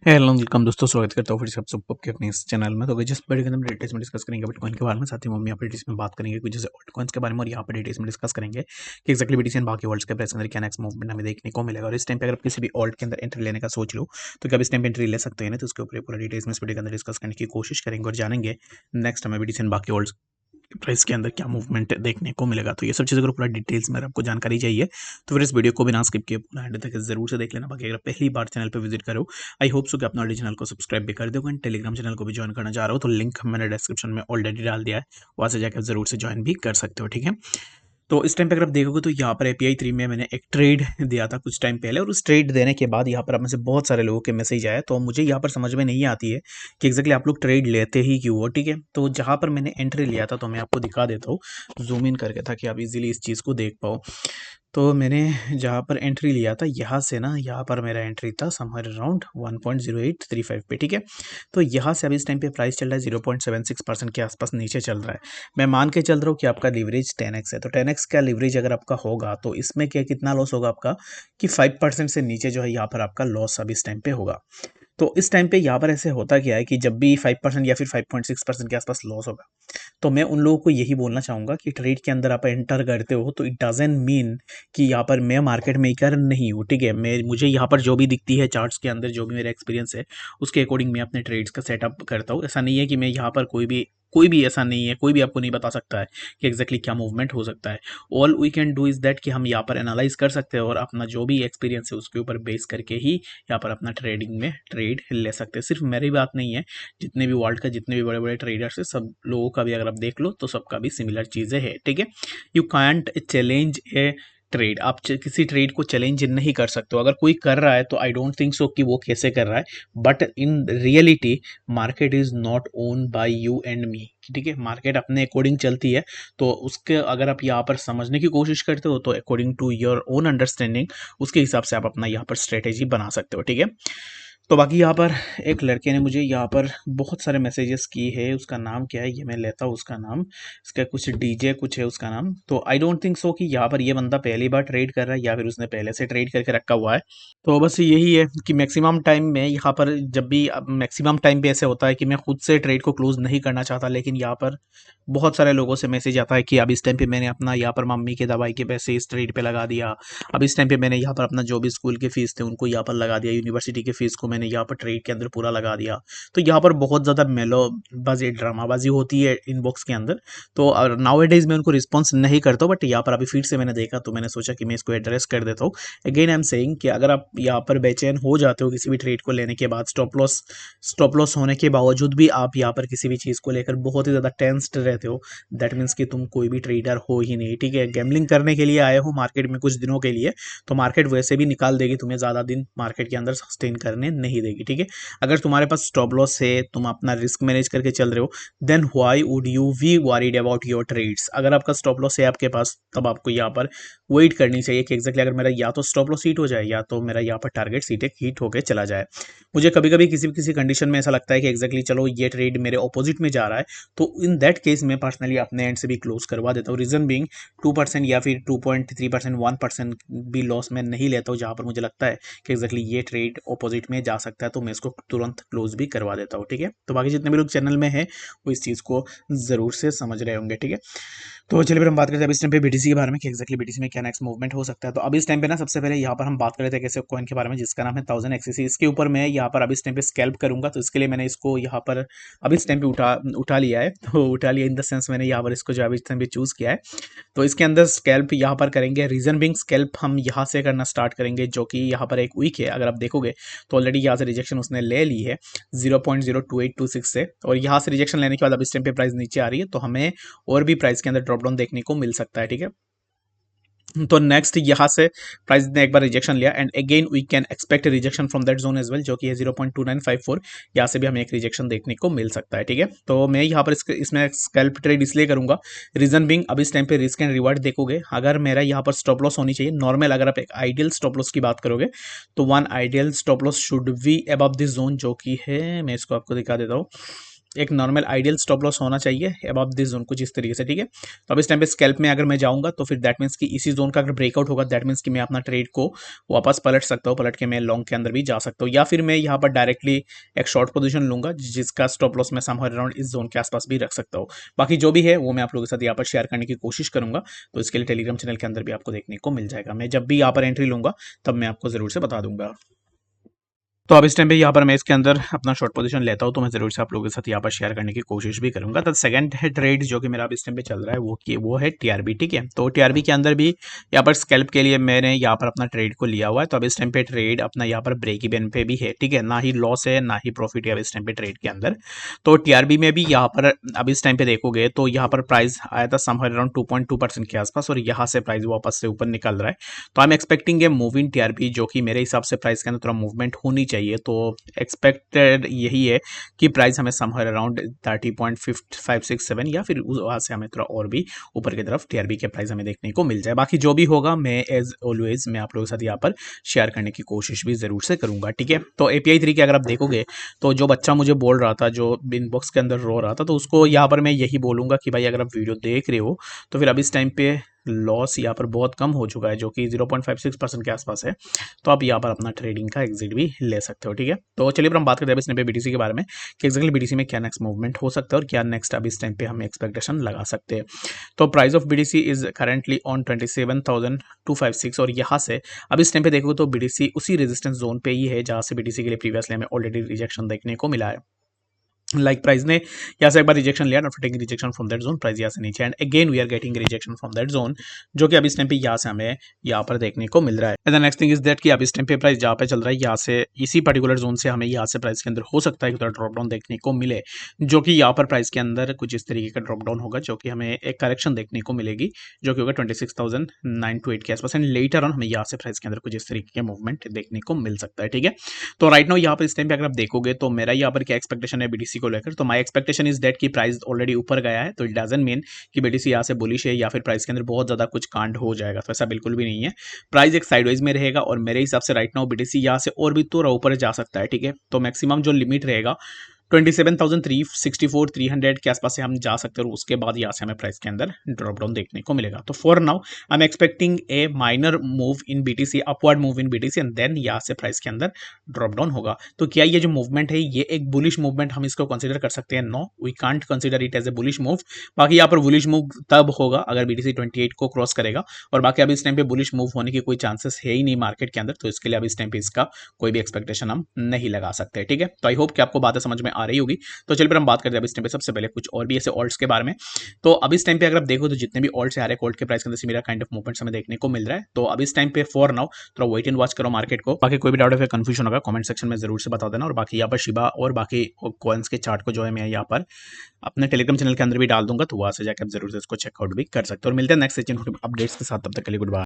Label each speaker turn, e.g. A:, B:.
A: Hello welcome दोस्तों, स्वागत करता हूँ फिर से आप सबको आपके अपने इस चैनल में। तो जिस वीडियो के अंदर डिटेल्स में डिस्कस करेंगे बिटकॉइन के बारे में, साथ ही मम्मी यहाँ पर डिटेल्स में बात करेंगे कुछ जैसे ऑल्ट कॉइन्स के बारे में, और यहाँ पर डिटेल्स में डिस्कस करेंगे कि एक्जैक्टली बीटीसी बाकी वर्ल्ड्स के प्राइस के अंदर क्या नेक्स्ट मूवमेंट हमें देखने को मिलेगा। और इस टाइम पे अगर आप किसी भी ऑल्ट के अंदर एंट्री लेने का सोच लो तो क्या आप इस टाइम पे एंट्री ले सकते हैं ना, तो उसके ऊपर पूरा डिटेल्स में इस वीडियो के अंदर डिस्कस करने की कोशिश करेंगे और जानेंगे नेक्स्ट हमें बीटीसी बाकी वर्ल्ड्स प्राइस के अंदर क्या मूवमेंट देखने को मिलेगा। तो ये सब चीज़ अगर पूरा डिटेल्स में आपको जानकारी चाहिए तो फिर इस वीडियो को बिना स्किप किए पूरा एंड तक जरूर से देख लेना। बाकी अगर पहली बार चैनल पर विजिट करो, आई होप सो कि अपना चैनल को सब्सक्राइब भी कर दोगे। टेलीग्राम चैनल को भी ज्वाइन करना चाह रहा हो तो लिंक मैंने डिस्क्रिप्शन में ऑलरेडी डाल दिया है, वहाँ से जाकर जरूर से ज्वाइन भी कर सकते हो। ठीक है, तो इस टाइम पे अगर आप देखोगे तो यहाँ पर एपीआई 3 में मैंने एक ट्रेड दिया था कुछ टाइम पहले, और उस ट्रेड देने के बाद यहाँ पर आप में से बहुत सारे लोगों के मैसेज आए, तो मुझे यहाँ पर समझ में नहीं आती है कि एग्जैक्टली आप लोग ट्रेड लेते ही क्यों हो। ठीक है, तो जहाँ पर मैंने एंट्री लिया था तो मैं आपको दिखा देता हूँ जूम इन करके, ताकि आप इजीली इस चीज़ को देख पाओ। तो मैंने जहाँ पर एंट्री लिया था यहाँ से ना, यहाँ पर मेरा एंट्री था समवेयर अराउंड 1.0835 पे। ठीक है, तो यहाँ से अभी इस टाइम पे प्राइस चल रहा है 0.76% के आसपास नीचे चल रहा है। मैं मान के चल रहा हूँ कि आपका लीवरेज 10x है, तो 10x का लीवरेज अगर आपका होगा तो इसमें क्या कितना लॉस होगा आपका कि 5% से नीचे जो है यहाँ पर आपका लॉस अभी इस टाइम पे होगा। तो इस टाइम पे यहाँ पर ऐसे होता क्या है कि जब भी 5% या फिर 5.6% के आसपास लॉस होगा तो मैं उन लोगों को यही बोलना चाहूँगा कि ट्रेड के अंदर आप एंटर करते हो तो इट डजेंट मीन कि यहाँ पर मैं मार्केट मेकर नहीं हूँ। ठीक है, मैं मुझे यहाँ पर जो भी दिखती है चार्ट्स के अंदर, जो भी मेरा एक्सपीरियंस है उसके अकॉर्डिंग मैं अपने ट्रेड्स का सेटअप करता हूँ। ऐसा नहीं है कि मैं यहाँ पर कोई भी ऐसा नहीं है, कोई भी आपको नहीं बता सकता है कि एग्जैक्टली क्या मूवमेंट हो सकता है। All we can do is that कि हम यहाँ पर एनालाइज कर सकते हैं और अपना जो भी एक्सपीरियंस है उसके ऊपर बेस करके ही यहाँ पर अपना ट्रेडिंग में ट्रेड ले सकते हैं। सिर्फ मेरी बात नहीं है, जितने भी वर्ल्ड का जितने भी बड़े बड़े ट्रेडर्स है सब लोगों का भी अगर आप देख लो तो सबका भी सिमिलर चीज़ें हैं। ठीक है, you can't challenge A trade, आप किसी ट्रेड को चैलेंज नहीं कर सकते हो। अगर कोई कर रहा है तो आई डोंट थिंक सो कि वो कैसे कर रहा है, but in reality market is not own by you and me. ठीक है, मार्केट अपने अकॉर्डिंग चलती है, तो उसके अगर आप यहाँ पर समझने की कोशिश करते हो तो according to your own understanding उसके हिसाब से आप अपना यहाँ पर स्ट्रेटेजी बना सकते हो। ठीक है, तो बाकी यहाँ पर एक लड़के ने मुझे यहाँ पर बहुत सारे मैसेजेस की है, उसका नाम क्या है ये मैं लेता हूँ उसका नाम, इसका कुछ डीजे कुछ है उसका नाम। तो आई डोंट थिंक सो कि यहाँ पर ये बंदा पहली बार ट्रेड कर रहा है या फिर उसने पहले से ट्रेड करके रखा हुआ है। तो बस यही है कि मैक्सिमम टाइम में यहाँ पर जब भी मैक्सिमम टाइम पे ऐसे होता है कि मैं खुद से ट्रेड को क्लोज नहीं करना चाहता, लेकिन यहाँ पर बहुत सारे लोगों से मैसेज आता है कि अब इस टाइम पे मैंने अपना यहाँ पर मम्मी के दवाई के पैसे इस ट्रेड पे लगा दिया, अब इस टाइम पे मैंने यहाँ पर अपना जो भी स्कूल के फीस थे उनको यहाँ पर लगा दिया, यूनिवर्सिटी के फीस को मैंने यहाँ पर ट्रेड के अंदर पूरा लगा दिया। तो यहाँ पर बहुत ज़्यादा मेलोबाजी ड्रामाबाजी होती है इनबॉक्स के अंदर। तो नाउ डेज मैं उनको रिस्पॉन्स नहीं करता हूँ, बट यहाँ पर अभी फिर से मैंने देखा तो मैंने सोचा कि मैं इसको एड्रेस कर देता हूँ। अगेन आई एम सेइंग कि अगर आप यहाँ पर बेचैन हो जाते हो किसी भी ट्रेड को लेने के बाद, स्टॉप लॉस होने के बावजूद भी आप यहाँ पर किसी भी चीज़ को लेकर बहुत ही ज़्यादा टेंस्ड रहते हो, दैट मीन्स कि तुम कोई भी ट्रेडर हो ही नहीं। ठीक है, गैम्बलिंग करने के लिए आए हो मार्केट में कुछ दिनों के लिए, तो मार्केट वैसे भी निकाल देगी तुम्हें, ज़्यादा दिन मार्केट के अंदर सस्टेन करने नहीं देगी। ठीक है, अगर तुम्हारे पास स्टॉप लॉस है, तुम अपना रिस्क मैनेज करके चल रहे हो, then why would you be worried about your trades. अगर आपका स्टॉप लॉस है आपके पास, तब आपको यहाँ पर वेट करनी चाहिए कि एग्जैक्टली अगर मेरा या तो स्टॉप लॉस हिट हो जाए या तो मेरा यहाँ पर टारगेट सीट हिट होकर चला जाए। मुझे कभी कभी किसी किसी कंडीशन में ऐसा लगता है कि एग्जैक्टली चलो ये ट्रेड मेरे ऑपोजिट में जा रहा है, तो इन दैट केस मैं पर्सनली अपने एंड से भी क्लोज करवा देता हूँ। रीजन बीइंग 2% या फिर 2.3%, 1% भी लॉस मैं नहीं लेता हूँ जहाँ पर मुझे लगता है कि एग्जैक्टली ये ट्रेड ऑपोजिट में जा सकता है, तो मैं इसको तुरंत क्लोज भी करवा देता हूँ। ठीक है, तो बाकी जितने भी लोग चैनल में हैं वो इस चीज़ को ज़रूर से समझ रहे होंगे। ठीक है, तो चलिए फिर हम बात करते हैं अब इस टाइम पे बीटीसी के बारे में कि एग्जैक्टली बीटीसी में क्या नेक्स्ट मूवमेंट हो सकता है। तो अब इस टाइम पे ना सबसे पहले यहाँ पर हम बात कर लेते हैं कैसे कॉइन के बारे में जिसका नाम है 1000 एक्सीसी। इसके ऊपर मैं यहाँ पर अब इस टाइम पे स्कैल्प करूंगा, तो इसके लिए मैंने इसको यहाँ पर अब इस टाइम पे उठा लिया है। तो उठा लिया इन द सेंस मैंने यहाँ पर इसको जो अब इस टाइम पे चूज़ किया है, तो इसके अंदर स्कैल्प यहाँ पर करेंगे। रीजन बिंग स्कैल्प हम यहाँ से करना स्टार्ट करेंगे, जो कि यहाँ पर एक वीक है। अगर आप देखोगे तो ऑलरेडी यहाँ से रिजेक्शन उसने ले ली है 0.02826 से, और यहाँ से रिजेक्शन लेने के बाद अब इस टाइम पे प्राइस नीचे आ रही है, तो हमें और भी प्राइस के अंदर ड्रॉप डाउन देखने को मिल सकता है। ठीक है, तो नेक्स्ट यहाँ से प्राइस ने एक बार रिजेक्शन लिया and again we can expect rejection from that zone as well, जो कि है 0.2954। यहाँ से भी हमें एक रिजेक्शन देखने को मिल सकता है। ठीक है, तो मैं यहाँ पर इसमें स्कैल्प ट्रेड इसलिए करूंगा, रीजन बिंग अब इस टाइम पे रिस्क एंड रिवार्ड देखोगे, अगर मेरा यहाँ पर स्टॉप लॉस होनी चाहिए नॉर्मल, अगर आप एक आइडियल स्टॉप लॉस की बात करोगे तो one ideal stop loss should be above this zone, जो कि है मैं इसको आपको दिखा देता हूँ एक नॉर्मल आइडियल स्टॉप लॉस होना चाहिए अबव दिस जोन कुछ इस तरीके से, ठीक है। तो अब इस टाइम पे स्कैल्प में अगर मैं जाऊंगा तो फिर दैट मीन्स कि इसी जोन का अगर ब्रेकआउट होगा दैट मीन्स कि मैं अपना ट्रेड को वापस पलट सकता हूँ, पलट के मैं लॉन्ग के अंदर भी जा सकता हूँ, या फिर मैं यहाँ पर डायरेक्टली एक शॉर्ट पोजीशन लूंगा जिसका स्टॉप लॉस मैं समवेयर अराउंड इस जोन के आसपास भी रख सकता हूँ। बाकी जो भी है वो मैं आप लोगों के साथ यहाँ पर शेयर करने की कोशिश करूंगा, तो इसके लिए टेलीग्राम चैनल के अंदर भी आपको देखने को मिल जाएगा। मैं जब भी यहाँ पर एंट्री लूंगा तब मैं आपको जरूर से बता दूंगा। तो अब इस टाइम पे यहाँ पर मैं इसके अंदर अपना शॉर्ट पोजीशन लेता हूँ, तो मैं जरूर से आप लोगों के साथ यहाँ पर शेयर करने की कोशिश भी करूंगा। तो सेकंड है ट्रेड जो कि मेरा अब इस टाइम पे चल रहा है वो है टीआरबी, ठीक है। तो टीआरबी के अंदर भी यहाँ पर स्कैल्प के लिए मैंने यहाँ पर अपना ट्रेड को लिया हुआ है। तो अब इस टाइम पे ट्रेड अपना यहाँ पर ब्रेक इवन पे भी है, ठीक है, ना ही लॉस है ना ही प्रॉफिट है अब इस टाइम पे ट्रेड के अंदर। तो टीआरबी में भी यहाँ पर अब इस टाइम पे देखोगे तो यहाँ पर प्राइस आया था समवेयर अराउंड 2.2% के आसपास, और यहाँ से प्राइस वापस से ऊपर निकल रहा है। तो आई am expecting A move in TRB, जो कि मेरे हिसाब से प्राइस के अंदर थोड़ा मूवमेंट होनी चाहिए। तो एक्सपेक्टेड यही है कि प्राइस हमें समवेयर अराउंड 30.567 या फिर वहां से हमें थोड़ा और भी ऊपर की तरफ टीआरबी के प्राइस हमें देखने को मिल जाए। बाकी जो भी होगा मैं एज ऑलवेज मैं आप लोगों के साथ यहाँ पर शेयर करने की कोशिश भी जरूर से करूंगा, ठीक है। तो एपीआई 3 के अगर आप देखोगे तो जो बच्चा मुझे बोल रहा था, जो इनबॉक्स के अंदर रो रहा था, तो उसको यहाँ पर मैं यही बोलूंगा कि भाई अगर आप वीडियो देख रहे हो तो फिर अब इस टाइम पे लॉस यहाँ पर बहुत कम हो चुका है, जो कि 0.56% के आसपास है। तो आप यहाँ पर अपना ट्रेडिंग का एग्जिट भी ले सकते हो, ठीक है। तो चलिए, पर हम बात करते हैं इस टाइम पे बीटीसी के बारे में कि एक्जैक्टली बीटीसी में क्या नेक्स्ट मूवमेंट हो सकता है और क्या नेक्स्ट अब इस टाइम पे हम एक्सपेक्टेशन लगा सकते हैं। तो price of BTC is currently on 27,256, और यहाँ से अब इस टाइम पे देखो तो बीटीसी उसी रेजिस्टेंस जोन पे ही है जहाँ से बीटीसी के लिए प्रीवियसली हमें ऑलरेडी रिजेक्शन देखने को मिला है। प्राइस ने यहाँ से एक बार रिजेक्शन लिया, after taking rejection from that zone price यहाँ से नीचे, and again we are getting rejection from that zone, जो कि अब इस टाइम पे यहाँ से हमें यहाँ पर देखने को मिल रहा है। And the next thing is that कि अब इस टाइम पे प्राइस जहाँ पे चल रहा है यहाँ से इसी पर्टिकुलर जोन से हमें यहाँ से प्राइस के अंदर हो सकता है कि थोड़ा ड्रॉप डाउन देखने को मिले, जो कि यहाँ पर प्राइस के अंदर कुछ इस तरीके का ड्रॉप डाउन होगा, जो कि हमें एक करेक्शन देखने को मिलेगी, जो कि होगा 26,928 के आसपास, एंड लेटर ऑन हमें यहाँ से प्राइस के अंदर कुछ इस तरीके के मूवमेंट देखने को मिल सकता है, ठीक है। तो राइट नाउ यहाँ पर इस टाइम पे अगर आप देखोगे तो मेरा यहाँ पर क्या एक्सपेक्टेशन है बीटीसी को लेकर, तो माई एक्सपेक्टेशन इज दैट कि प्राइस ऑलरेडी ऊपर गया है, तो इट डजंट मीन कि बीटीसी यहाँ से बुलिश है या फिर प्राइस के अंदर बहुत ज्यादा कुछ कांड हो जाएगा, तो ऐसा बिल्कुल भी नहीं है। प्राइस एक साइडवेज में रहेगा, और मेरे हिसाब से राइट नाउ बीटीसी यहाँ से और भी थोड़ा ऊपर जा सकता है, ठीक है। तो मैक्सिमम जो लिमिट रहेगा 27,364 300 के आसपास से हम जा सकते हैं, और उसके बाद यहाँ से हमें प्राइस के अंदर ड्रॉप डाउन देखने को मिलेगा। तो for now I am expecting a minor move in BTC, upward move in BTC, and then यहाँ से प्राइस के अंदर ड्रॉप डाउन होगा। तो क्या ये जो मूवमेंट है ये एक बुलिश मूवमेंट हम इसको कंसीडर कर सकते हैं? No, we can't consider it as a bullish move. बाकी यहाँ पर बुलिश मूव तब होगा अगर बीटीसी 28 को क्रॉस करेगा, और बाकी अभी इस टाइम पे बुलिश मूव होने की कोई चांसेस है ही नहीं मार्केट के अंदर, तो इसके लिए अभी इस टाइम पे इसका कोई भी एक्सपेक्टेशन हम नहीं लगा सकते, ठीक है। तो आई होप कि आपको बातें समझ में आ रही होगी। तो चलिए, पर हम बात करते हैं अब इस टाइम पे सबसे पहले कुछ और भी ऐसे ऑल्ट्स के बारे में। तो अब इस टाइम पे अगर आप देखो तो जितने भी ऑल्ट्स है, हर एक ऑल्ट के प्राइस के अंदर सिमिलर काइंड ऑफ मूवमेंट्स हमें देखने को मिल रहा है। तो अब इस टाइम पे फॉर नाउ थोड़ा वेट एंड वॉच करो मार्केट को। बाकी कोई भी डाउट है, कंफ्यूजन होगा कमेंट सेक्शन में जरूर से बता देना, और बाकी यहाँ पर शिबा और बाकी कॉइन्स के चार्ट को जो है मैं यहाँ पर अपने टेलीग्राम चैनल के अंदर भी डाल दूंगा, तो वहां से जाकर आप जरूर से इसको चेकआउट भी कर सकते हो। और मिलते हैं नेक्स्ट सेशन अपडेट्स के साथ, तब तक के लिए गुड बाय।